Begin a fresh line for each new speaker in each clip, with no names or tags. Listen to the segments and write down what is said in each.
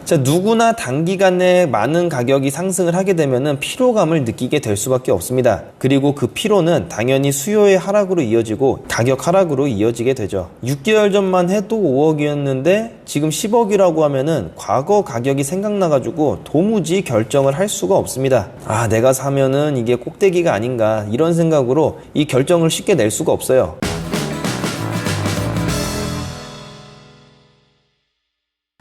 자, 누구나 단기간에 많은 가격이 상승을 하게 되면은 피로감을 느끼게 될 수밖에 없습니다. 그리고 그 피로는 당연히 수요의 하락으로 이어지고 가격 하락으로 이어지게 되죠. 6개월 전만 해도 5억이었는데 지금 10억이라고 하면은 과거 가격이 생각나가지고 도무지 결정을 할 수가 없습니다. 아, 내가 사면은 이게 꼭대기가 아닌가 이런 생각으로 이 결정을 쉽게 낼 수가 없어요.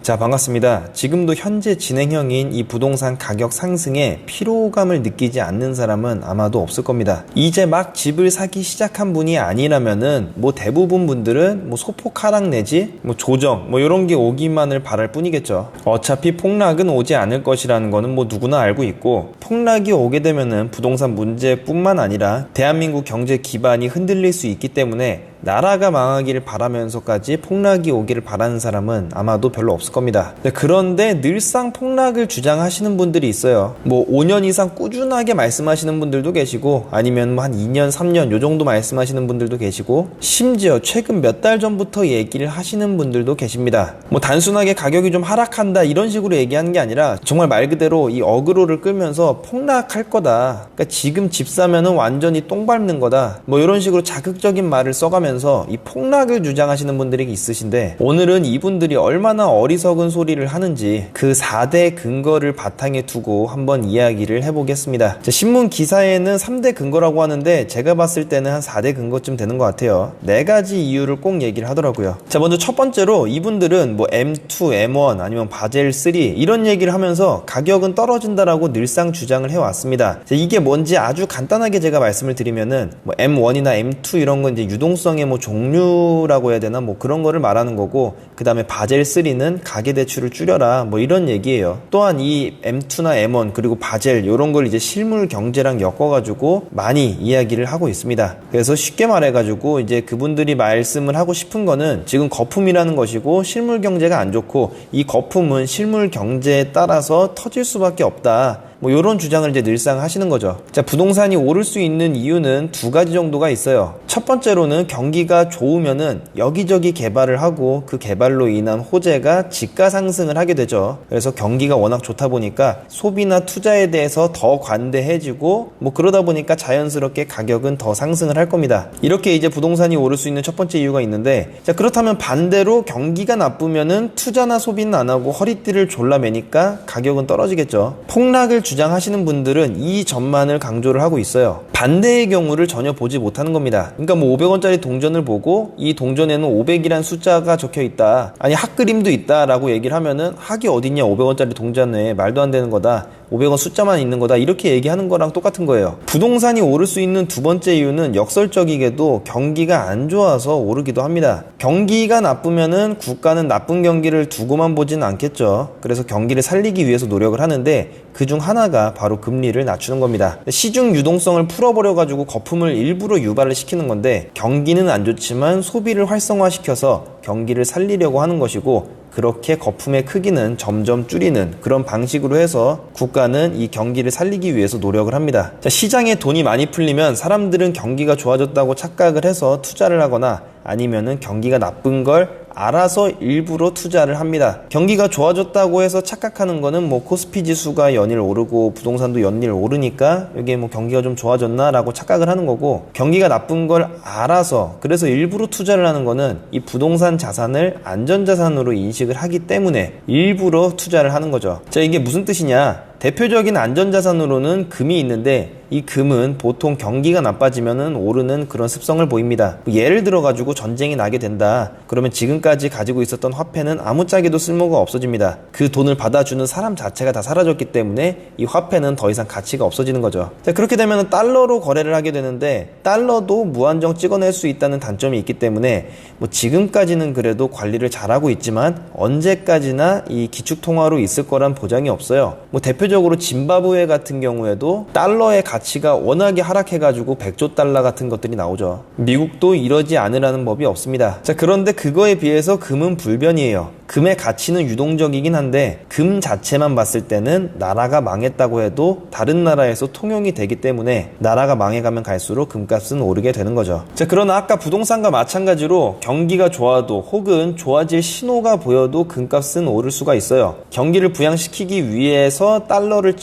자, 반갑습니다. 지금도 현재 진행형인 이 부동산 가격 상승에 피로감을 느끼지 않는 사람은 아마도 없을 겁니다. 이제 막 집을 사기 시작한 분이 아니라면은 대부분 분들은 소폭 하락 내지 조정 이런 게 오기만을 바랄 뿐이겠죠. 어차피 폭락은 오지 않을 것이라는 거는 누구나 알고 있고, 폭락이 오게 되면은 부동산 문제뿐만 아니라 대한민국 경제 기반이 흔들릴 수 있기 때문에 나라가 망하기를 바라면서까지 폭락이 오기를 바라는 사람은 아마도 별로 없을 겁니다. 그런데 늘상 폭락을 주장하시는 분들이 있어요. 5년 이상 꾸준하게 말씀하시는 분들도 계시고, 아니면 한 2년, 3년 요 정도 말씀하시는 분들도 계시고, 심지어 최근 몇 달 전부터 얘기를 하시는 분들도 계십니다. 단순하게 가격이 좀 하락한다 이런 식으로 얘기하는 게 아니라 정말 말 그대로 이 어그로를 끌면서 폭락할 거다, 그러니까 지금 집 사면은 완전히 똥 밟는 거다, 이런 식으로 자극적인 말을 써가면서 이 폭락을 주장하시는 분들이 있으신데, 오늘은 이분들이 얼마나 어리석은 소리를 하는지 그 4대 근거를 바탕에 두고 한번 이야기를 해보겠습니다. 신문 기사에는 3대 근거라고 하는데 제가 봤을 때는 한 4대 근거쯤 되는 것 같아요. 4가지 이유를 꼭 얘기를 하더라고요. 자, 먼저 첫 번째로 이분들은 M2, M1 아니면 바젤 3 이런 얘기를 하면서 가격은 떨어진다라고 늘상 주장을 해왔습니다. 자, 이게 뭔지 아주 간단하게 제가 말씀을 드리면은 M1이나 M2 이런 건 이제 유동성의 종류라고 해야 되나 그런 거를 말하는 거고, 그 다음에 바젤 3는 가계대출을 줄여라 이런 얘기예요. 또한 이 M2나 M1 그리고 바젤 이런 걸 이제 실물 경제랑 엮어가지고 많이 이야기를 하고 있습니다. 그래서 쉽게 말해가지고 이제 그분들이 말씀을 하고 싶은 거는 지금 거품이라는 것이고 실물 경제가 안 좋고 이 거품은 실물 경제에 따라서 터질 수밖에 없다, 이런 주장을 이제 늘상 하시는 거죠. 자, 부동산이 오를 수 있는 이유는 2가지 정도가 있어요. 첫 번째로는 경기가 좋으면은 여기저기 개발을 하고 그 개발로 인한 호재가 집가 상승을 하게 되죠. 그래서 경기가 워낙 좋다 보니까 소비나 투자에 대해서 더 관대해지고 그러다 보니까 자연스럽게 가격은 더 상승을 할 겁니다. 이렇게 이제 부동산이 오를 수 있는 첫 번째 이유가 있는데, 자, 그렇다면 반대로 경기가 나쁘면은 투자나 소비는 안 하고 허리띠를 졸라매니까 가격은 떨어지겠죠. 폭락을 주장하시는 분들은 이 점만을 강조를 하고 있어요. 반대의 경우를 전혀 보지 못하는 겁니다. 그러니까 500원짜리 동전을 보고 이 동전에는 500이란 숫자가 적혀 있다, 아니 핫그림도 있다 라고 얘기를 하면은 학이 어딨냐, 500원짜리 동전에 말도 안 되는 거다, 500원 숫자만 있는 거다, 이렇게 얘기하는 거랑 똑같은 거예요. 부동산이 오를 수 있는 2번째 이유는 역설적이게도 경기가 안 좋아서 오르기도 합니다. 경기가 나쁘면은 국가는 나쁜 경기를 두고만 보지는 않겠죠. 그래서 경기를 살리기 위해서 노력을 하는데 그중 하나가 바로 금리를 낮추는 겁니다. 시중 유동성을 풀어버려가지고 거품을 일부러 유발을 시키는 건데, 경기는 안 좋지만 소비를 활성화시켜서 경기를 살리려고 하는 것이고, 그렇게 거품의 크기는 점점 줄이는 그런 방식으로 해서 국가는 이 경기를 살리기 위해서 노력을 합니다. 자, 시장에 돈이 많이 풀리면 사람들은 경기가 좋아졌다고 착각을 해서 투자를 하거나, 아니면은 경기가 나쁜 걸 알아서 일부러 투자를 합니다. 경기가 좋아졌다고 해서 착각하는 거는 코스피 지수가 연일 오르고 부동산도 연일 오르니까 여기에 경기가 좀 좋아졌나 라고 착각을 하는 거고, 경기가 나쁜 걸 알아서 그래서 일부러 투자를 하는 거는 이 부동산 자산을 안전자산으로 인식을 하기 때문에 일부러 투자를 하는 거죠. 자, 이게 무슨 뜻이냐? 대표적인 안전자산으로는 금이 있는데, 이 금은 보통 경기가 나빠지면은 오르는 그런 습성을 보입니다. 예를 들어가지고 전쟁이 나게 된다, 그러면 지금까지 가지고 있었던 화폐는 아무짝에도 쓸모가 없어집니다. 그 돈을 받아주는 사람 자체가 다 사라졌기 때문에 이 화폐는 더 이상 가치가 없어지는 거죠. 자, 그렇게 되면 달러로 거래를 하게 되는데, 달러도 무한정 찍어낼 수 있다는 단점이 있기 때문에 지금까지는 그래도 관리를 잘하고 있지만 언제까지나 이 기축통화로 있을 거란 보장이 없어요. 대표적으로 짐바브웨 같은 경우에도 달러의 가치가 워낙에 하락해가지고 100조 달러 같은 것들이 나오죠. 미국도 이러지 않으라는 법이 없습니다. 자, 그런데 그거에 비해서 금은 불변이에요. 금의 가치는 유동적이긴 한데 금 자체만 봤을 때는 나라가 망했다고 해도 다른 나라에서 통용이 되기 때문에 나라가 망해가면 갈수록 금값은 오르게 되는 거죠. 자, 그러나 아까 부동산과 마찬가지로 경기가 좋아도 혹은 좋아질 신호가 보여도 금값은 오를 수가 있어요. 경기를 부양시키기 위해서 달러를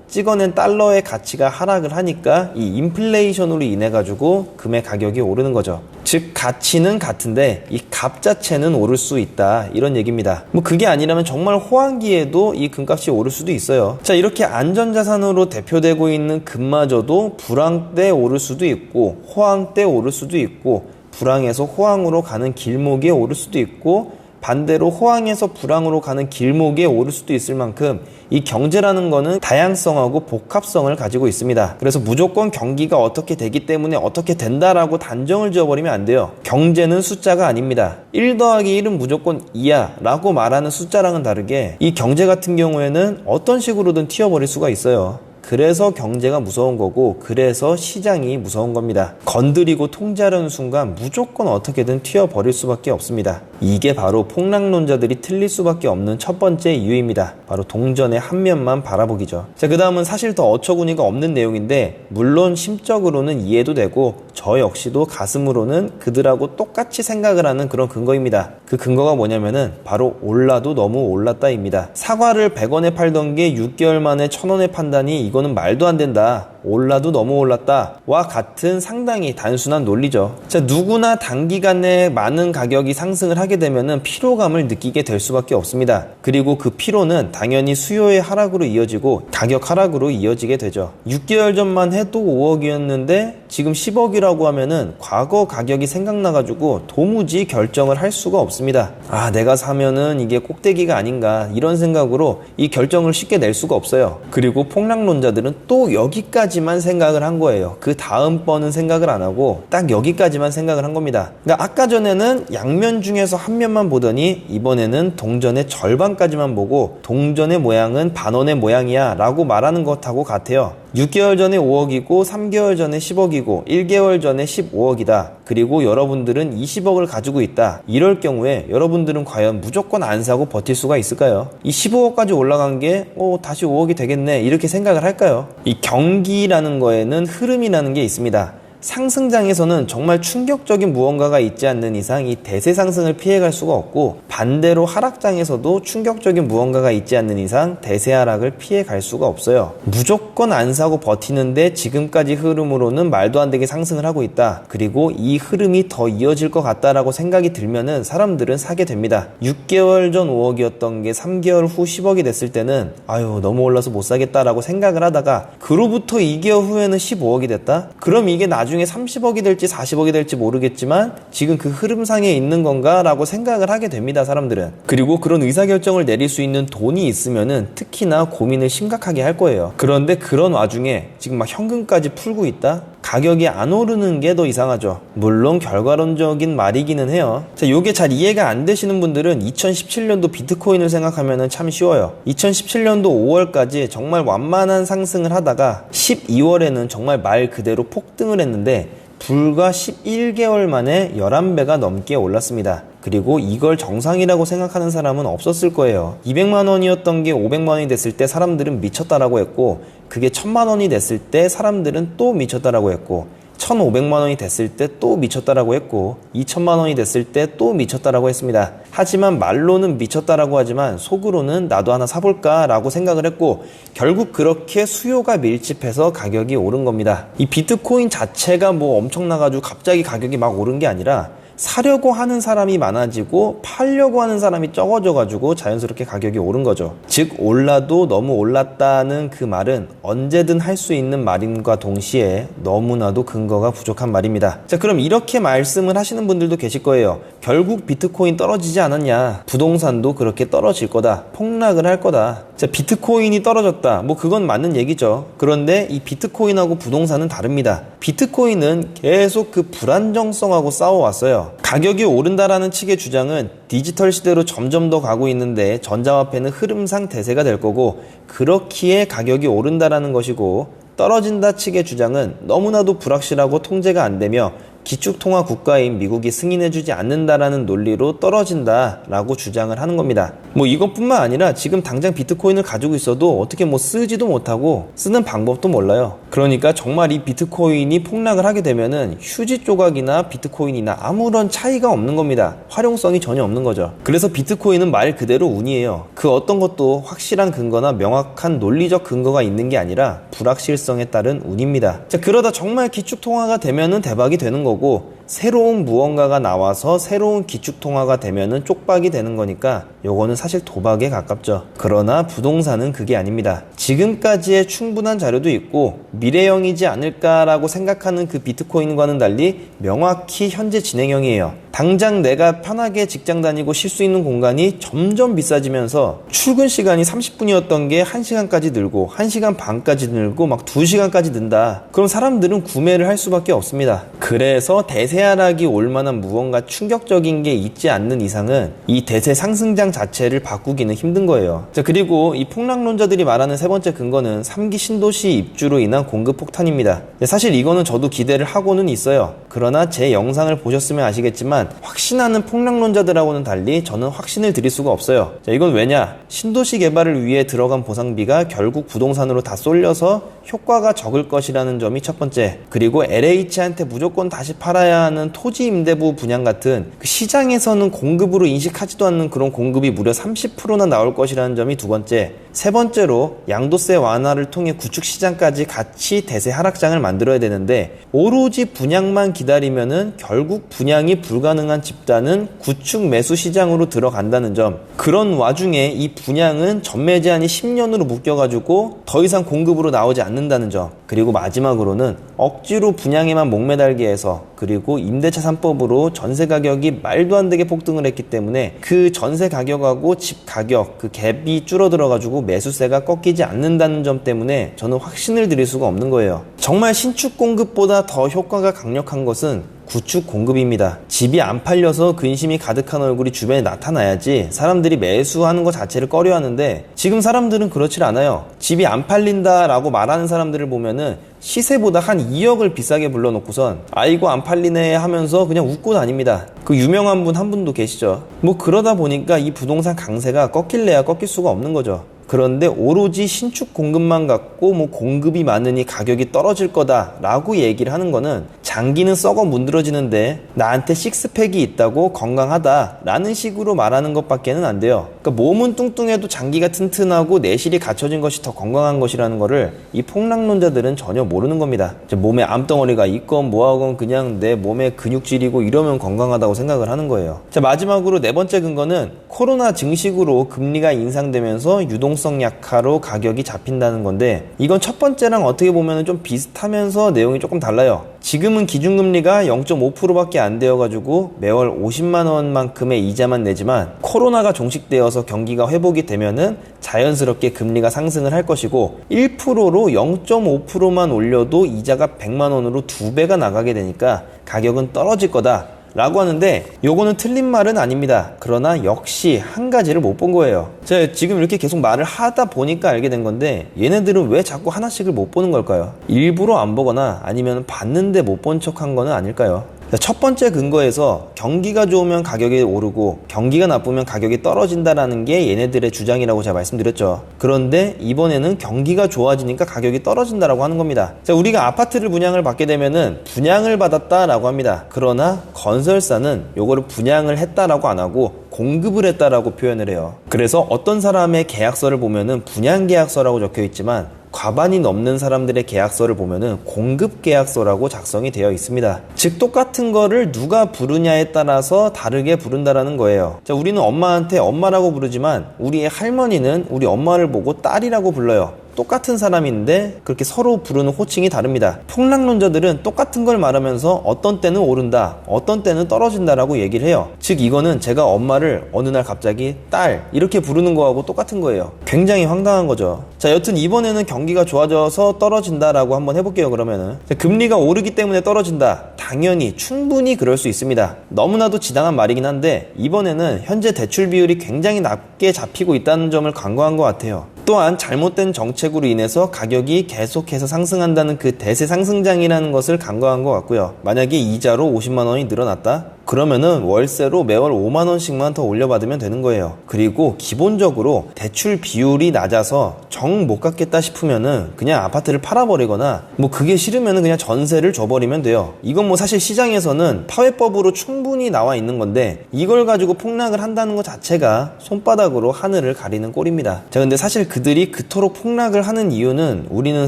찍어낸 달러의 가치가 하락을 하니까 이 인플레이션으로 인해 가지고 금의 가격이 오르는 거죠. 즉 가치는 같은데 이 값 자체는 오를 수 있다, 이런 얘기입니다. 뭐 그게 아니라면 정말 호황기에도 이 금값이 오를 수도 있어요. 자, 이렇게 안전자산으로 대표되고 있는 금마저도 불황 때 오를 수도 있고 호황 때 오를 수도 있고 불황에서 호황으로 가는 길목에 오를 수도 있고 반대로 호황에서 불황으로 가는 길목에 오를 수도 있을 만큼 이 경제라는 거는 다양성하고 복합성을 가지고 있습니다. 그래서 무조건 경기가 어떻게 되기 때문에 어떻게 된다라고 단정을 지어버리면 안 돼요. 경제는 숫자가 아닙니다. 1 더하기 1은 무조건 2야 라고 말하는 숫자랑은 다르게 이 경제 같은 경우에는 어떤 식으로든 튀어버릴 수가 있어요. 그래서 경제가 무서운 거고 그래서 시장이 무서운 겁니다. 건드리고 통제하려는 순간 무조건 어떻게든 튀어버릴 수밖에 없습니다. 이게 바로 폭락론자들이 틀릴 수밖에 없는 첫 번째 이유입니다. 바로 동전의 한 면만 바라보기죠. 자, 그 다음은 사실 더 어처구니가 없는 내용인데 물론 심적으로는 이해도 되고 저 역시도 가슴으로는 그들하고 똑같이 생각을 하는 그런 근거입니다. 그 근거가 뭐냐면은 바로 올라도 너무 올랐다입니다. 사과를 100원에 팔던 게 6개월 만에 1000원에 판다니 이거는 말도 안 된다. 올라도 너무 올랐다 와 같은 상당히 단순한 논리죠. 자, 누구나 단기간에 많은 가격이 상승을 하게 되면은 피로감을 느끼게 될 수밖에 없습니다. 그리고 그 피로는 당연히 수요의 하락으로 이어지고 가격 하락으로 이어지게 되죠. 6개월 전만 해도 5억이었는데 지금 10억이라고 하면은 과거 가격이 생각나가지고 도무지 결정을 할 수가 없습니다. 아, 내가 사면은 이게 꼭대기가 아닌가 이런 생각으로 이 결정을 쉽게 낼 수가 없어요. 그리고 폭락론자들은 또 여기까지만 생각을 한 거예요. 그 다음번은 생각을 안 하고 딱 여기까지만 생각을 한 겁니다. 그러니까 아까 전에는 양면 중에서 한 면만 보더니 이번에는 동전의 절반까지만 보고 동전의 모양은 반원의 모양이야 라고 말하는 것하고 같아요. 6개월 전에 5억이고 3개월 전에 10억이고 1개월 전에 15억이다. 그리고 여러분들은 20억을 가지고 있다. 이럴 경우에 여러분들은 과연 무조건 안 사고 버틸 수가 있을까요? 이 15억까지 올라간 게 다시 5억이 되겠네 이렇게 생각을 할까요? 이 경기라는 거에는 흐름이라는 게 있습니다. 상승장에서는 정말 충격적인 무언가가 있지 않는 이상 이 대세 상승을 피해갈 수가 없고 반대로 하락장에서도 충격적인 무언가가 있지 않는 이상 대세 하락을 피해갈 수가 없어요. 무조건 안 사고 버티는데 지금까지 흐름으로는 말도 안 되게 상승을 하고 있다. 그리고 이 흐름이 더 이어질 것 같다라고 생각이 들면은 사람들은 사게 됩니다. 6개월 전 5억이었던 게 3개월 후 10억이 됐을 때는 아유 너무 올라서 못 사겠다라고 생각을 하다가 그로부터 2개월 후에는 15억이 됐다? 그럼 이게 나중에 30억이 될지 40억이 될지 모르겠지만 지금 그 흐름상에 있는 건가 라고 생각을 하게 됩니다. 사람들은. 그리고 그런 의사결정을 내릴 수 있는 돈이 있으면은 특히나 고민을 심각하게 할 거예요. 그런데 그런 와중에 지금 막 현금까지 풀고 있다? 가격이 안 오르는 게 더 이상하죠. 물론 결과론적인 말이기는 해요. 자, 요게 잘 이해가 안 되시는 분들은 2017년도 비트코인을 생각하면은 참 쉬워요. 2017년도 5월까지 정말 완만한 상승을 하다가 12월에는 정말 말 그대로 폭등을 했는데 불과 11개월 만에 11배가 넘게 올랐습니다. 그리고 이걸 정상이라고 생각하는 사람은 없었을 거예요. 200만 원이었던 게 500만 원이 됐을 때 사람들은 미쳤다라고 했고 그게 1000만 원이 됐을 때 사람들은 또 미쳤다라고 했고 1500만 원이 됐을 때 또 미쳤다라고 했고 2000만 원이 됐을 때 또 미쳤다라고 했습니다. 하지만 말로는 미쳤다라고 하지만 속으로는 나도 하나 사볼까 라고 생각을 했고 결국 그렇게 수요가 밀집해서 가격이 오른 겁니다. 이 비트코인 자체가 뭐 엄청나가지고 갑자기 가격이 막 오른 게 아니라 사려고 하는 사람이 많아지고 팔려고 하는 사람이 적어져가지고 자연스럽게 가격이 오른 거죠. 즉 올라도 너무 올랐다는 그 말은 언제든 할 수 있는 말임과 동시에 너무나도 근거가 부족한 말입니다. 자, 그럼 이렇게 말씀을 하시는 분들도 계실 거예요. 결국 비트코인 떨어지지 않았냐? 부동산도 그렇게 떨어질 거다. 폭락을 할 거다. 자, 비트코인이 떨어졌다. 뭐 그건 맞는 얘기죠. 그런데 이 비트코인하고 부동산은 다릅니다. 비트코인은 계속 그 불안정성하고 싸워왔어요. 가격이 오른다라는 측의 주장은 디지털 시대로 점점 더 가고 있는데 전자화폐는 흐름상 대세가 될 거고 그렇기에 가격이 오른다라는 것이고 떨어진다 측의 주장은 너무나도 불확실하고 통제가 안 되며 기축통화 국가인 미국이 승인해주지 않는다라는 논리로 떨어진다라고 주장을 하는 겁니다. 뭐 이것뿐만 아니라 지금 당장 비트코인을 가지고 있어도 어떻게 뭐 쓰지도 못하고 쓰는 방법도 몰라요. 그러니까 정말 이 비트코인이 폭락을 하게 되면은 휴지 조각이나 비트코인이나 아무런 차이가 없는 겁니다. 활용성이 전혀 없는 거죠. 그래서 비트코인은 말 그대로 운이에요. 그 어떤 것도 확실한 근거나 명확한 논리적 근거가 있는 게 아니라 불확실성에 따른 운입니다. 자, 그러다 정말 기축통화가 되면은 대박이 되는 거고, 새로운 무언가가 나와서 새로운 기축통화가 되면은 쪽박이 되는 거니까 요거는 사실 도박에 가깝죠. 그러나 부동산은 그게 아닙니다. 지금까지의 충분한 자료도 있고 미래형이지 않을까라고 생각하는 그 비트코인과는 달리 명확히 현재 진행형이에요. 당장 내가 편하게 직장 다니고 쉴 수 있는 공간이 점점 비싸지면서 출근 시간이 30분이었던 게 1시간까지 늘고 1시간 반까지 늘고 막 2시간까지 는다. 그럼 사람들은 구매를 할 수밖에 없습니다. 그래서 대세하락이 올 만한 무언가 충격적인 게 있지 않는 이상은 이 대세 상승장 자체를 바꾸기는 힘든 거예요. 자, 그리고 이 폭락론자들이 말하는 세 번째 근거는 3기 신도시 입주로 인한 공급 폭탄입니다. 사실 이거는 저도 기대를 하고는 있어요. 그러나 제 영상을 보셨으면 아시겠지만 확신하는 폭락론자들하고는 달리 저는 확신을 드릴 수가 없어요. 자, 이건 왜냐? 신도시 개발을 위해 들어간 보상비가 결국 부동산으로 다 쏠려서 효과가 적을 것이라는 점이 첫 번째. 그리고 LH한테 무조건 다시 팔아야 하는 토지 임대부 분양 같은 그 시장에서는 공급으로 인식하지도 않는 그런 공급이 무려 30%나 나올 것이라는 점이 두 번째. 세 번째로 양도세 완화를 통해 구축 시장까지 같이 대세 하락장을 만들어야 되는데 오로지 분양만 기다리면은 결국 분양이 불가능한 집단은 구축 매수 시장으로 들어간다는 점. 그런 와중에 이 분양은 전매 제한이 10년으로 묶여가지고 더 이상 공급으로 나오지 않는다는 점. 그리고 마지막으로는 억지로 분양에만 목매달게 해서 그리고 임대차 3법으로 전세 가격이 말도 안 되게 폭등을 했기 때문에 그 전세 가격하고 집 가격 그 갭이 줄어들어가지고 매수세가 꺾이지 않는다는 점 때문에 저는 확신을 드릴 수가 없는 거예요. 정말 신축 공급보다 더 효과가 강력한 것은 구축 공급입니다. 집이 안 팔려서 근심이 가득한 얼굴이 주변에 나타나야지 사람들이 매수하는 것 자체를 꺼려하는데 지금 사람들은 그렇지 않아요. 집이 안 팔린다라고 말하는 사람들을 보면은 시세보다 한 2억을 비싸게 불러놓고선 아이고 안 팔리네 하면서 그냥 웃고 다닙니다. 그 유명한 분 한 분도 계시죠. 뭐 그러다 보니까 이 부동산 강세가 꺾일래야 꺾일 수가 없는 거죠. 그런데 오로지 신축 공급만 갖고 뭐 공급이 많으니 가격이 떨어질 거다라고 얘기를 하는 거는 장기는 썩어 문드러지는데 나한테 식스팩이 있다고 건강하다라는 식으로 말하는 것밖에는 안 돼요. 그러니까 몸은 뚱뚱해도 장기가 튼튼하고 내실이 갖춰진 것이 더 건강한 것이라는 거를 이 폭락론자들은 전혀 모르는 겁니다. 몸에 암덩어리가 있건 뭐하건 그냥 내 몸에 근육질이고 이러면 건강하다고 생각을 하는 거예요. 자, 마지막으로 네 번째 근거는 코로나 증식으로 금리가 인상되면서 유동성 약화로 가격이 잡힌다는 건데 이건 첫 번째랑 어떻게 보면 좀 비슷하면서 내용이 조금 달라요. 지금은 기준금리가 0.5%밖에 안 되어가지고 매월 50만 원만큼의 이자만 내지만 코로나가 종식되어서 경기가 회복이 되면은 자연스럽게 금리가 상승을 할 것이고 1%로 0.5%만 올려도 이자가 100만 원으로 2배가 나가게 되니까 가격은 떨어질 거다 라고 하는데 요거는 틀린 말은 아닙니다. 그러나 역시 한 가지를 못 본 거예요. 제가 지금 이렇게 계속 말을 하다 보니까 알게 된 건데 얘네들은 왜 자꾸 하나씩을 못 보는 걸까요? 일부러 안 보거나 아니면 봤는데 못 본 척한 거는 아닐까요? 첫 번째 근거에서 경기가 좋으면 가격이 오르고 경기가 나쁘면 가격이 떨어진다라는 게 얘네들의 주장이라고 제가 말씀드렸죠. 그런데 이번에는 경기가 좋아지니까 가격이 떨어진다라고 하는 겁니다. 자, 우리가 아파트를 분양을 받게 되면은 분양을 받았다라고 합니다. 그러나 건설사는 요거를 분양을 했다라고 안 하고 공급을 했다라고 표현을 해요. 그래서 어떤 사람의 계약서를 보면은 분양 계약서라고 적혀 있지만 과반이 넘는 사람들의 계약서를 보면은 공급 계약서라고 작성이 되어 있습니다. 즉 똑같은 거를 누가 부르냐에 따라서 다르게 부른다라는 거예요. 자, 우리는 엄마한테 엄마라고 부르지만 우리의 할머니는 우리 엄마를 보고 딸이라고 불러요. 똑같은 사람인데 그렇게 서로 부르는 호칭이 다릅니다. 폭락론자들은 똑같은 걸 말하면서 어떤 때는 오른다, 어떤 때는 떨어진다라고 얘기를 해요. 즉 이거는 제가 엄마를 어느 날 갑자기 딸 이렇게 부르는 거하고 똑같은 거예요. 굉장히 황당한 거죠. 자, 여튼 이번에는 경기가 좋아져서 떨어진다라고 한번 해볼게요. 그러면은 금리가 오르기 때문에 떨어진다. 당연히 충분히 그럴 수 있습니다. 너무나도 지당한 말이긴 한데 이번에는 현재 대출 비율이 굉장히 낮게 잡히고 있다는 점을 간과한 것 같아요. 또한 잘못된 정책으로 인해서 가격이 계속해서 상승한다는 그 대세 상승장이라는 것을 간과한 것 같고요. 만약에 이자로 50만 원이 늘어났다? 그러면은 월세로 매월 5만 원씩만 더 올려받으면 되는 거예요. 그리고 기본적으로 대출 비율이 낮아서 정 못 갚겠다 싶으면은 그냥 아파트를 팔아버리거나 뭐 그게 싫으면은 그냥 전세를 줘버리면 돼요. 이건 뭐 사실 시장에서는 파회법으로 충분히 나와 있는 건데 이걸 가지고 폭락을 한다는 것 자체가 손바닥으로 하늘을 가리는 꼴입니다. 자, 근데 사실 그들이 그토록 폭락을 하는 이유는 우리는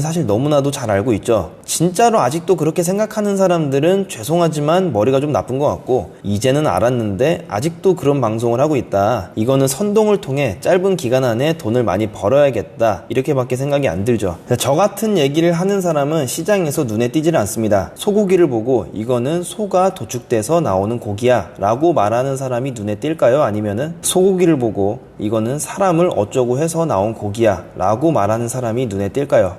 사실 너무나도 잘 알고 있죠. 진짜로 아직도 그렇게 생각하는 사람들은 죄송하지만 머리가 좀 나쁜 것 같고, 이제는 알았는데 아직도 그런 방송을 하고 있다. 이거는 선동을 통해 짧은 기간 안에 돈을 많이 벌어야겠다. 이렇게밖에 생각이 안 들죠. 저 같은 얘기를 하는 사람은 시장에서 눈에 띄질 않습니다. 소고기를 보고 이거는 소가 도축돼서 나오는 고기야 라고 말하는 사람이 눈에 띌까요? 아니면은 소고기를 보고 이거는 사람을 어쩌고 해서 나온 고기야 라고 말하는 사람이 눈에 띌까요?